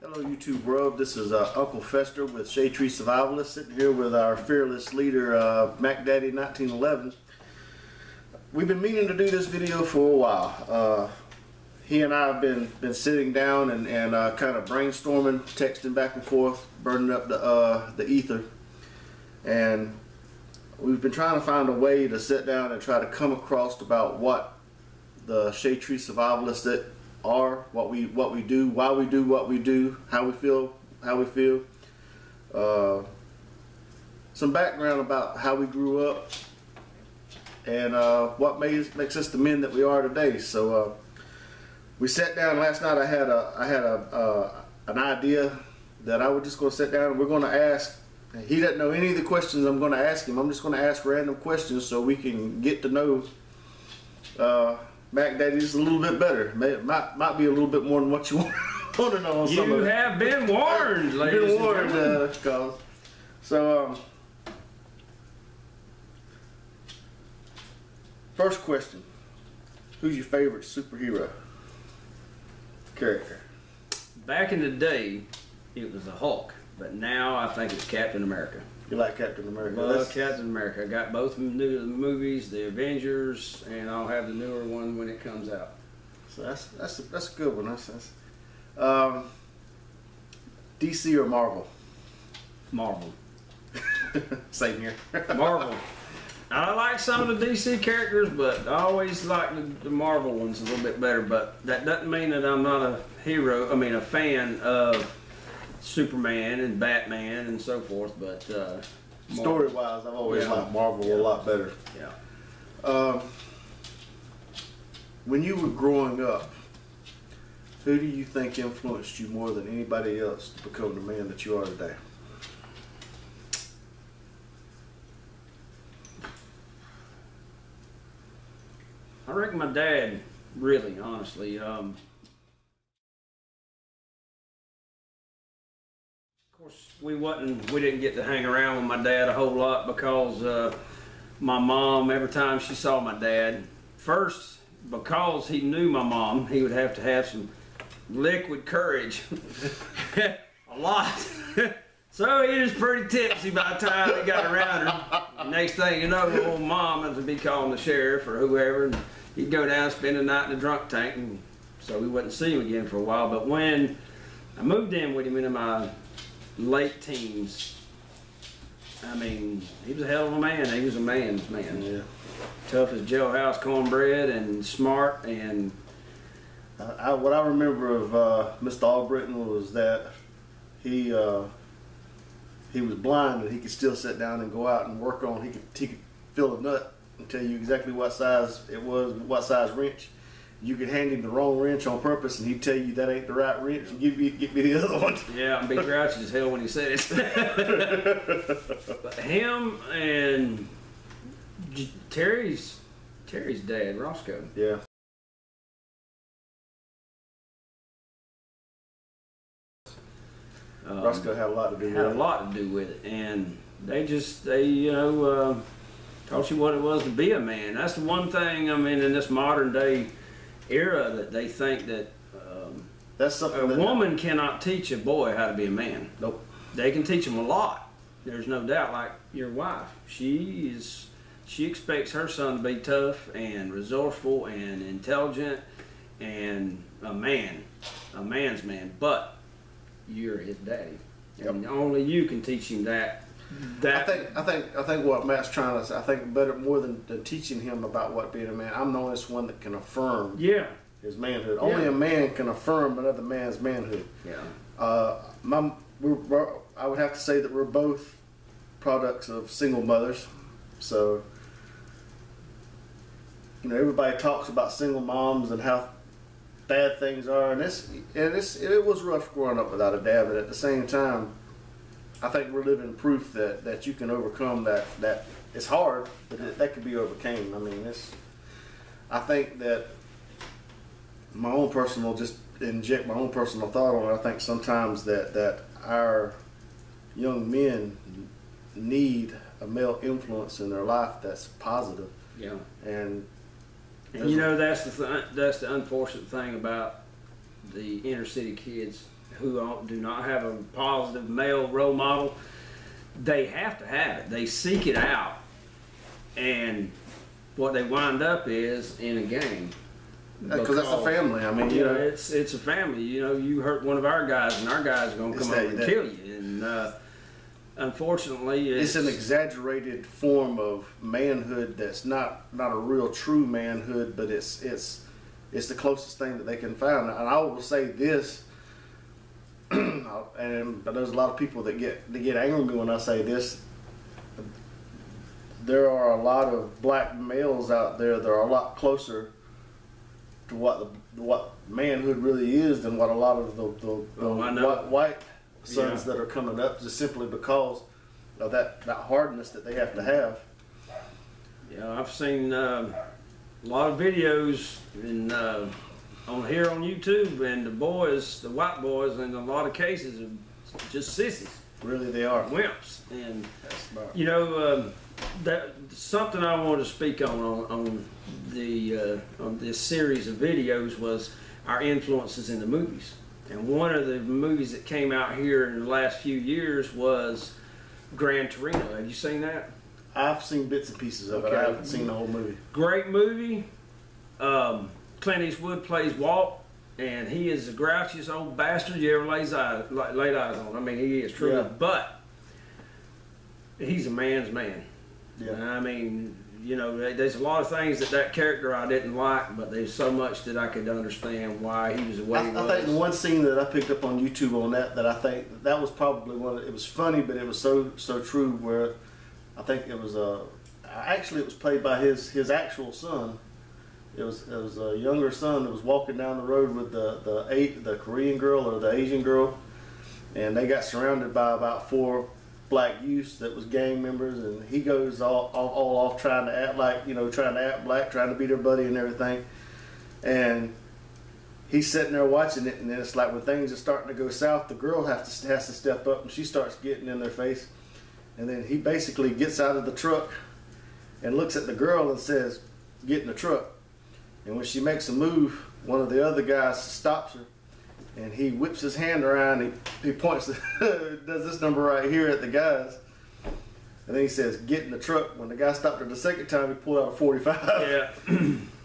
Hello YouTube world, this is Uncle Fester with Shade Tree Survivalists, sitting here with our fearless leader Mac Daddy 1911. We've been meaning to do this video for a while. He and I have been sitting down and kind of brainstorming, texting back and forth, burning up the ether, and we've been trying to find a way to sit down and try to come across about what the Shade Tree Survivalists that are, what we do, why we do what we do, how we feel. Some background about how we grew up and what makes us the men that we are today. So we sat down last night. I had an idea that I was just going to sit down and we're going to ask. He doesn't know any of the questions I'm going to ask him. I'm just going to ask random questions so we can get to know Mac Daddy just a little bit better. Might be a little bit more than what you want to know on some of it. You have been warned, ladies and gentlemen. So, first question. Who's your favorite superhero character? Back in the day, it was the Hulk, but now I think it's Captain America. You like Captain America? I love Captain America. I got both new movies, the Avengers, and I'll have the newer one when it comes out. So that's a good one. DC or Marvel? Marvel. Same here. Marvel. I like some of the DC characters, but I always like the Marvel ones a little bit better. But that doesn't mean that I'm not a fan of Superman and Batman and so forth, but story-wise, I've always liked Marvel a lot better. Yeah. When you were growing up, who do you think influenced you more than anybody else to become the man that you are today? I reckon my dad, really, honestly. Of course, we didn't get to hang around with my dad a whole lot because my mom, every time she saw my dad, first, because he knew my mom, he would have to have some liquid courage, a lot. So he was pretty tipsy by the time he got around her. Next thing you know, old mom would be calling the sheriff or whoever, and he'd go down and spend the night in the drunk tank, and so we wouldn't see him again for a while. But when I moved in with him into my late teens, I mean, he was a hell of a man. He was a man's man. Yeah. Tough as jailhouse cornbread and smart. And what I remember of Mr. Albritton was that he was blind and he could still sit down and go out and work on. He could feel a nut and tell you exactly what size it was, what size wrench. You could hand him the wrong wrench on purpose and he'd tell you that ain't the right wrench and get me the other one. Yeah, and be grouchy as hell when he said it. But him and Terry's dad, Roscoe. Yeah. Roscoe had a lot to do with it. Had a lot to do with it, and they taught you what it was to be a man. That's the one thing, I mean, in this modern day era, that they think that that's something a woman cannot teach a boy how to be a man. Nope. They can teach him a lot. There's no doubt. Like your wife, she expects her son to be tough and resourceful and intelligent and a man's man. But you're his daddy, and only you can teach him that. I think what Matt's trying to say, I think better more than teaching him about what being a man. I'm the only one that can affirm his manhood. Only a man can affirm another man's manhood. Yeah. I would have to say that we're both products of single mothers. So, everybody talks about single moms and how bad things are, and it was rough growing up without a dad. But at the same time, I think we're living proof that you can overcome that. That it's hard, but that can be overcame. I mean, I think that just inject my own personal thought on it. I think sometimes that our young men need a male influence in their life that's positive. Yeah. And you know, that's the unfortunate thing about the inner city kids who do not have a positive male role model, they have to have it. They seek it out, and what they wind up is in a gang. Because that's a family. I mean, you know, it's a family. You know, you hurt one of our guys, and our guys are going to come over and kill you. And unfortunately, it's an exaggerated form of manhood that's not a real true manhood, but it's the closest thing that they can find. And I will say this, and there's a lot of people that get angry with me when I say this. There are a lot of black males out there that are a lot closer to what manhood really is than what a lot of the white sons that are coming up, just simply because of that hardness that they have to have. Yeah, I've seen a lot of videos on YouTube, and the white boys, in a lot of cases, are just sissies. Really, they are wimps. And you know, that something I wanted to speak on this series of videos was our influences in the movies. And one of the movies that came out here in the last few years was Gran Torino. Have you seen that? I've seen bits and pieces of it. I haven't seen the whole movie. Great movie. Clint Eastwood plays Walt, and he is the grouchiest old bastard you ever laid eyes on. I mean, he is truly, but he's a man's man. Yeah. I mean, you know, there's a lot of things that character I didn't like, but there's so much that I could understand why he was the way he was. I think the one scene that I picked up on YouTube on that I think that was probably it was funny, but it was so true, where I think it was actually it was played by his actual son. It was a younger son that was walking down the road with the Korean girl or the Asian girl, and they got surrounded by about 4 black youths that was gang members, and he goes all off trying to act like, you know, trying to act black, trying to be their buddy and everything. And he's sitting there watching it, and then it's like when things are starting to go south, the girl has to step up, and she starts getting in their face. And then he basically gets out of the truck and looks at the girl and says, "Get in the truck." And when she makes a move, one of the other guys stops her, and he whips his hand around, he points, does this number right here at the guys, and then he says, "Get in the truck." When the guy stopped her the second time, he pulled out a 45. Yeah.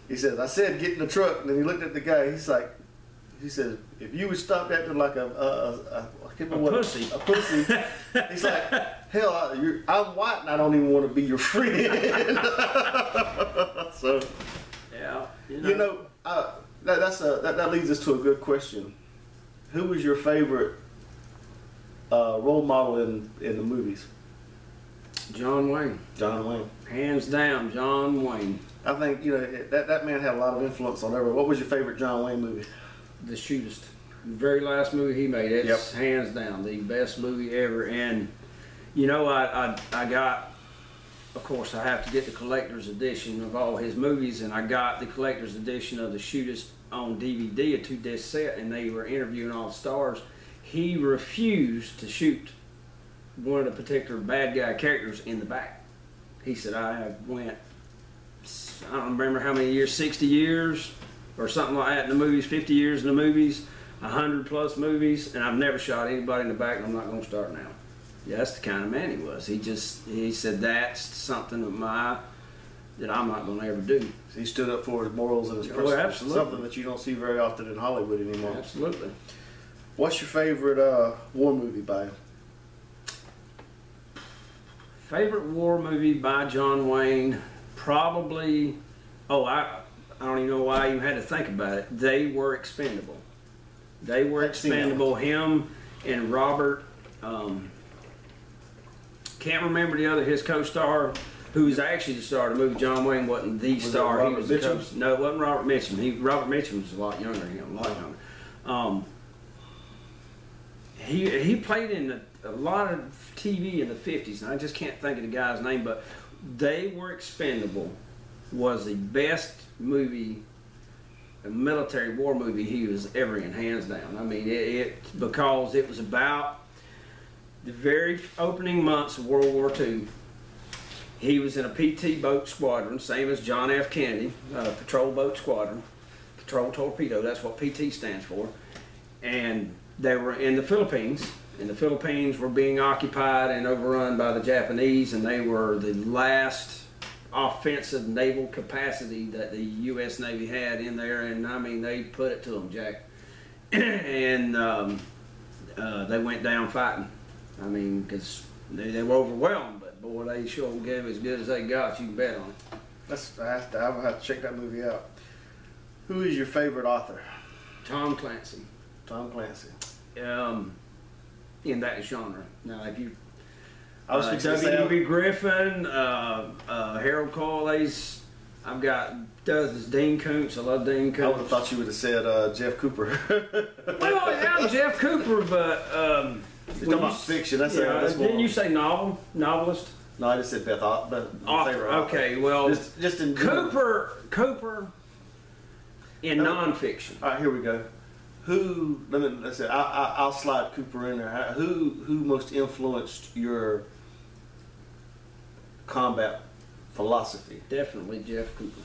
He says, "I said get in the truck." And then he looked at the guy, he says, "If you would stop acting like a pussy. He's like, "Hell, I'm white and I don't even want to be your friend." So, yeah, you know, that leads us to a good question. Who was your favorite role model in the movies? John Wayne. John Wayne. Hands down, John Wayne. I think, you know, that man had a lot of influence on everyone. What was your favorite John Wayne movie? The Shootist. The very last movie he made. It's hands down the best movie ever. And, you know, I got, of course, I have to get the collector's edition of all his movies, and I got the collector's edition of The Shootist on DVD, a 2-disc set, and they were interviewing all the stars. He refused to shoot one of the particular bad guy characters in the back. He said, "I went, I don't remember how many years, 60 years or something like that in the movies, 50 years in the movies, 100+ movies, and I've never shot anybody in the back, and I'm not going to start now." Yeah, that's the kind of man he was. He said, "That's something that I'm not going to ever do." So he stood up for his morals and his principles. Absolutely. Something that you don't see very often in Hollywood anymore. Absolutely. What's your favorite war movie by him? Favorite war movie by John Wayne? Probably, I don't even know why you had to think about it. They Were Expendable. They Were Expendable. Him and Robert, can't remember his co-star, who was actually the star of the movie. John Wayne wasn't the star. He was the co-star. No, it wasn't Robert Mitchum. Robert Mitchum was a lot younger than him, a lot younger. He played in a lot of TV in the 50s, and I just can't think of the guy's name, but They Were Expendable was the best movie, a military war movie he was ever in, hands down. I mean, because it was about the very opening months of World War II. He was in a PT boat squadron, same as John F. Kennedy, patrol boat squadron, patrol torpedo, that's what PT stands for. and they were in the Philippines. And the Philippines were being occupied and overrun by the Japanese, and they were the last offensive naval capacity that the U.S. Navy had in there. And I mean, they put it to them, Jack. And they went down fighting. I mean, because they were overwhelmed, but boy, they sure gave as good as they got. You can bet on it. I'll have to check that movie out. Who is your favorite author? Tom Clancy. Tom Clancy. In that genre. Now, if you I was W.B. Griffin, Harold Corley's, I've got dozens. Dean Koontz. I love Dean Koontz. I would have thought you would have said Jeff Cooper. Well, yeah, Jeff Cooper, but you're talking about fiction. That's didn't you say novelist? No, I just said Beth. But Author. Okay, well, just in Cooper in nonfiction. All right, here we go. Who? Let's say I'll slide Cooper in there. Who most influenced your combat philosophy? Definitely Jeff Cooper.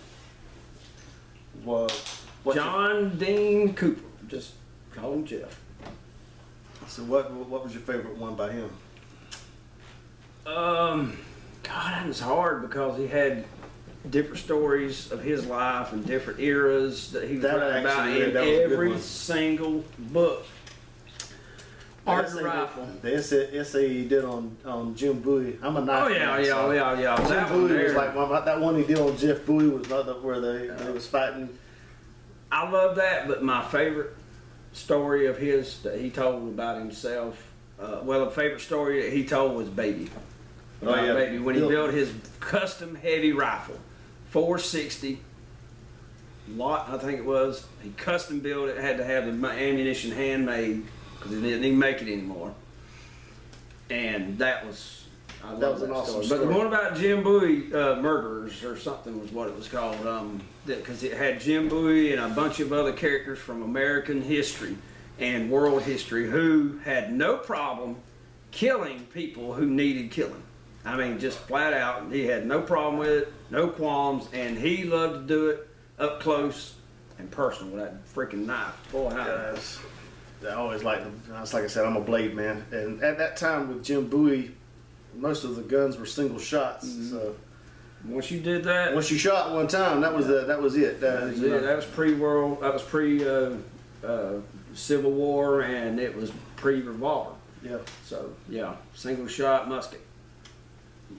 John Dean Cooper. Just call him Jeff. So what was your favorite one by him? God, that was hard because he had different stories of his life and different eras that he was writing about in every single book. Art and Rifle. The essay he did on Jim Bowie. I'm a knife. Oh yeah. Jim That Bowie one was like that one he did on Jeff Bowie was where they was fighting. I love that, but my favorite story of his that he told about himself. The favorite story that he told was Baby. Baby, when he built his custom heavy rifle, 460 lot, I think it was. He custom built it. Had to have the ammunition handmade because he didn't even make it anymore. And that was an awesome story. But the one about Jim Bowie murderers or something was what it was called. Because it had Jim Bowie and a bunch of other characters from American history and world history who had no problem killing people who needed killing. I mean, just flat out, he had no problem with it, no qualms, and he loved to do it up close and personal with that freaking knife. Boy, I always liked them. Like I said, I'm a blade man, and at that time with Jim Bowie, most of the guns were single shots. Mm-hmm. So once you did that, once you shot one time, that was it. That was pre-world. That was pre-Civil War, and it was pre-revolver. Yeah. So yeah, single shot musket.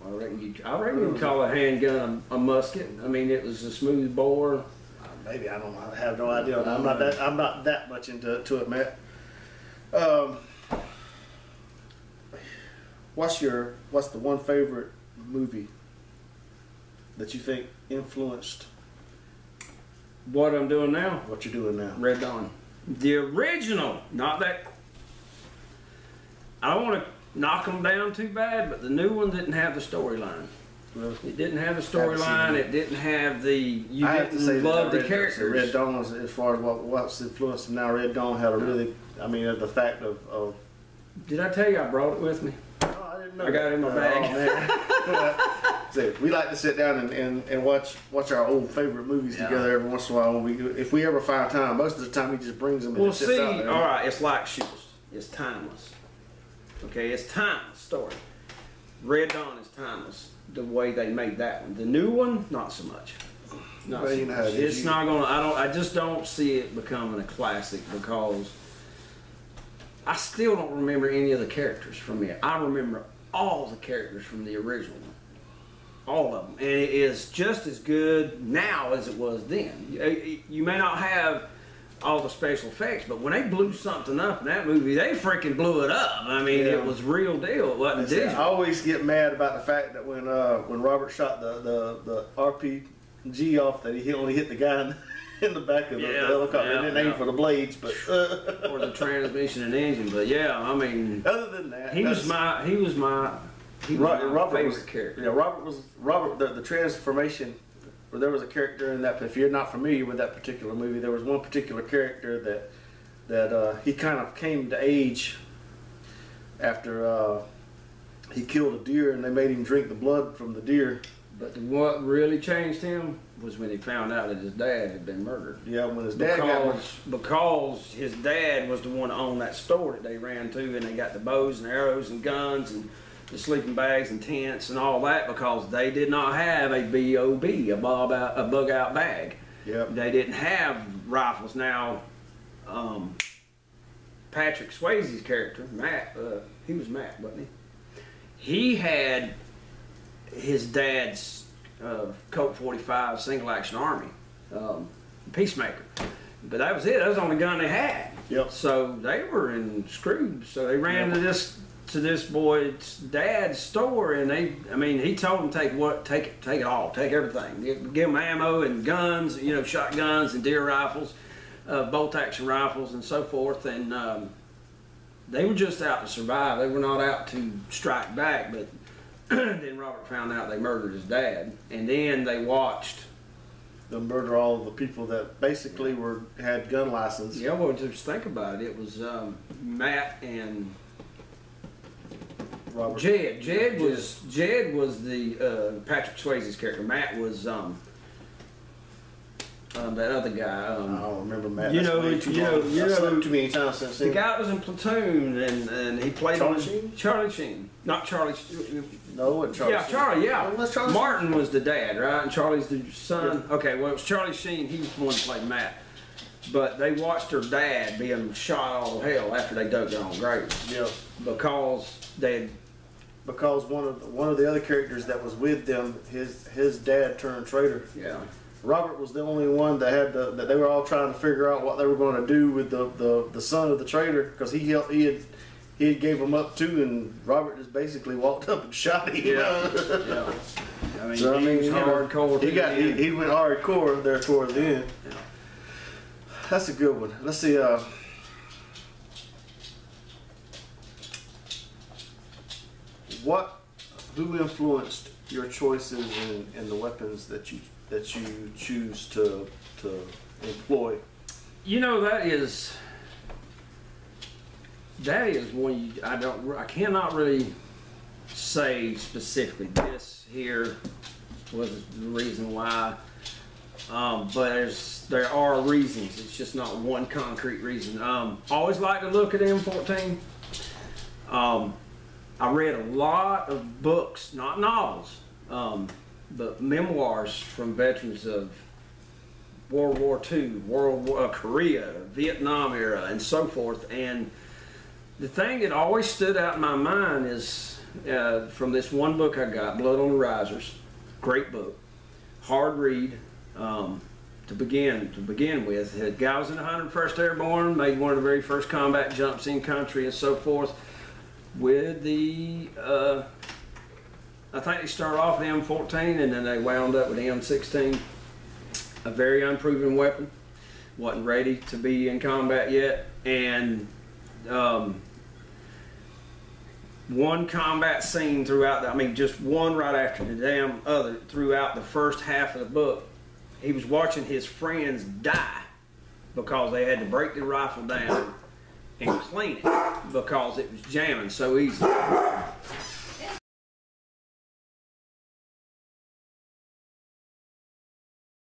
I reckon you can call a handgun a musket. I mean, it was a smooth bore. Maybe I have no idea. I'm not that much into it, Matt. What's the one favorite movie that you think influenced what I'm doing now? What you're doing now? Red Dawn, the original, not that. I don't want to knock them down too bad, but the new one didn't have the storyline. Really? It didn't have the storyline. It didn't have the. You didn't love the characters. Red Dawn, as far as what's influenced them now, Red Dawn had a really. I mean, the fact of. Did I tell you I brought it with me? Oh, I didn't know. I got it in my bag. Oh, man. We like to sit down and watch our old favorite movies together every once in a while. If we ever find time, most of the time he just brings them. Well, see, all right, it's like shoes. It's timeless. Okay, it's timeless story. Red Dawn is timeless. The way they made that one. The new one, not so much. Not so much. It's not gonna. I just don't see it becoming a classic because I still don't remember any of the characters from it. I remember all the characters from the original one, all of them, and it is just as good now as it was then. You may not have all the special effects, but when they blew something up in that movie, they freaking blew it up. I mean, it was real deal. It wasn't digital. I always get mad about the fact that when Robert shot the RPG off, that he only hit the guy in the back of the helicopter. He didn't aim for the blades, but or the transmission and engine. But yeah, I mean, other than that, he was my favorite character. Yeah, Robert. The transformation. There was a character in that. If you're not familiar with that particular movie, there was one particular character that he kind of came to age after he killed a deer, and they made him drink the blood from the deer. But what really changed him was when he found out that his dad had been murdered. Yeah, when his dad got murdered. Because his dad was the one that owned that store that they ran to, and they got the bows and arrows and guns and the sleeping bags and tents and all that, because they did not have a BOB, a bug out bag. Yep. They didn't have rifles. Now, Patrick Swayze's character, Matt, he was Matt, wasn't he? He had his dad's Colt 45 single action army, Peacemaker. But that was it. That was the only gun they had. Yep. So they were screwed. So they ran to this boy's dad's store, and he told them take it all, take everything. Give them ammo and guns, shotguns and deer rifles, bolt action rifles and so forth. And they were just out to survive. They were not out to strike back. But then Robert found out they murdered his dad, and then they watched them murder all of the people that basically had gun license. Yeah, well, just think about it. It was Matt and Robert. Jed was the Patrick Swayze's character. Matt was that other guy. I don't remember Matt. You know, too many times since the guy that was in Platoon, and he played Charlie Sheen. Charlie Sheen, not Charlie. No, it Charlie. Yeah, Charlie. Yeah, Oh, Charlie Martin was the dad, right? And Charlie's the son. Yeah. Okay, well, it was Charlie Sheen. He was the one that played Matt. But they watched her dad being shot all to hell after they dug their own grave. Yeah. Because one of the other characters that was with them, his dad turned traitor. Yeah. Robert was the only one that that they were all trying to figure out what they were going to do with the son of the traitor, because he had gave him up too, and Robert just basically walked up and shot him. Yeah. Yeah. I mean, So, he was hardcore. He went hardcore there towards the end. Yeah. That's a good one. Let's see. Who influenced your choices in the weapons that you choose to employ? That is one I cannot really say specifically this here was the reason why, but there are reasons. It's just not one concrete reason. Always like to look at M14. I read a lot of books, not novels, but memoirs from veterans of World War II, Korea, Vietnam era, and so forth. And the thing that always stood out in my mind is from this one book I got, Blood on the Risers. Great book, hard read to begin with. The guy was in the 101st Airborne, made one of the very first combat jumps in country, and so forth. With the I think they started off with the M14, and then they wound up with the M16, a very unproven weapon, wasn't ready to be in combat yet, and one combat scene throughout just one right after the damn other throughout the first half of the book, he was watching his friends die because they had to break the rifle down and clean it because it was jamming so easy.